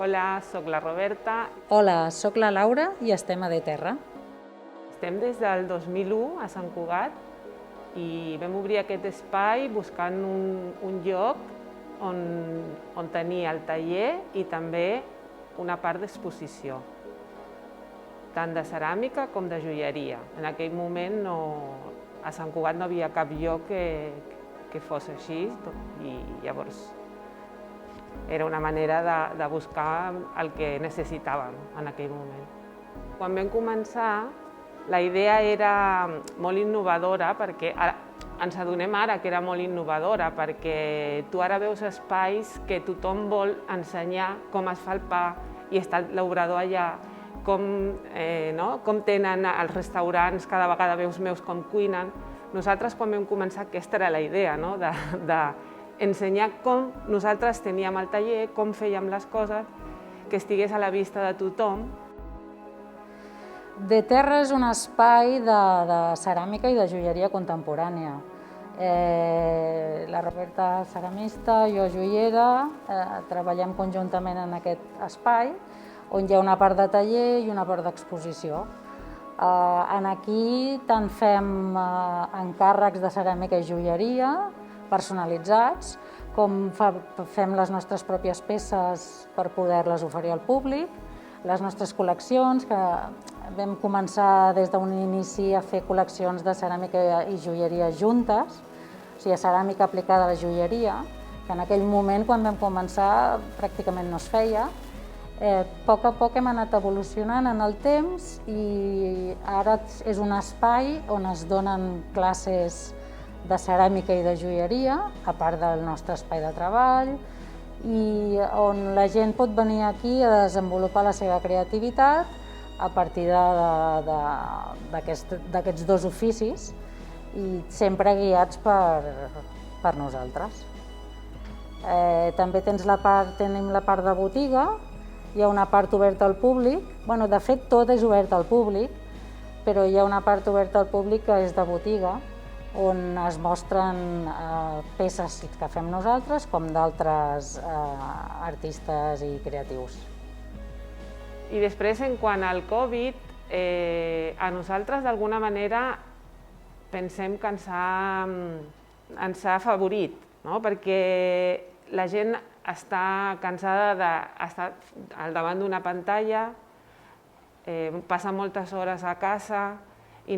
Hola, sóc la Roberta. Hola, sóc la Laura i estem a Terra. Estem des del 2001 a Sant Cugat i vam obrir aquest espai buscant un lloc on tenir el taller i també una part d'exposició, tant de ceràmica com de joieria. En aquell moment a Sant Cugat no havia cap lloc que fos així i llavors era una manera de buscar el que necessitàvem en aquell moment. Quan vam començar, la idea era molt innovadora perquè ens adonem ara que era molt innovadora perquè tu ara veus espais que tothom vol ensenyar com es fa el pa i està l'obrador allà, com tenen els restaurants, cada vegada veus meus com cuinen. Nosaltres quan vam començar aquesta era la idea, d'ensenyar com nosaltres teníem el taller, com fèiem les coses, que estigués a la vista de tothom. De Terra és un espai de ceràmica i de joieria contemporània. La Roberta ceramista, jo joiera, treballem conjuntament en aquest espai, on hi ha una part de taller i una part d'exposició. Aquí tant fem encàrrecs de ceràmica i joieria personalitzats, com fem les nostres pròpies peces per poder-les oferir al públic, les nostres col·leccions, que vam començar des d'un inici a fer col·leccions de ceràmica i joieria juntes, o sigui, ceràmica aplicada a la joieria, que en aquell moment, quan vam començar, pràcticament no es feia. A poc hem anat evolucionant en el temps i ara és un espai on es donen classes de ceràmica i de joieria, a part del nostre espai de treball, i on la gent pot venir aquí a desenvolupar la seva creativitat a partir d'aquests dos oficis i sempre guiats per nosaltres. També tenim la part de botiga, hi ha una part oberta al públic, de fet tot és obert al públic, però hi ha una part oberta al públic que és de botiga, on es mostren peces que fem nosaltres com d'altres artistes i creatius. I després, en quant al Covid, a nosaltres d'alguna manera pensem que ens ha afavorit, perquè la gent està cansada d'estar al davant d'una pantalla, passa moltes hores a casa i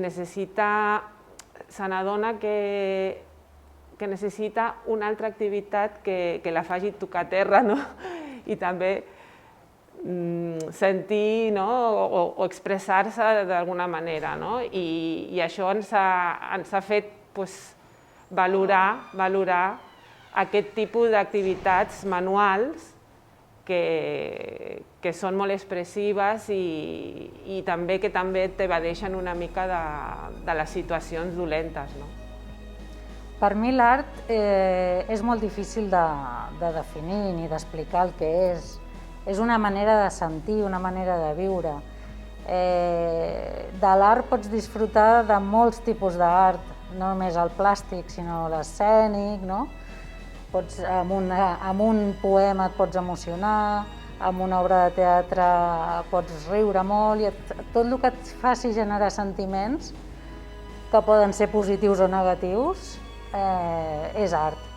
se n'adona que necessita una altra activitat que la faci tocar terra i també sentir o expressar-se d'alguna manera. I això ens ha fet valorar aquest tipus d'activitats manuals que són molt expressives i també que t'evadeixen una mica de les situacions dolentes. Per mi l'art és molt difícil de definir ni d'explicar el que és. És una manera de sentir, una manera de viure. De l'art pots disfrutar de molts tipus d'art, no només el plàstic, sinó l'escènic, amb un poema et pots emocionar, amb una obra de teatre pots riure molt, i tot el que et faci generar sentiments, que poden ser positius o negatius, és art.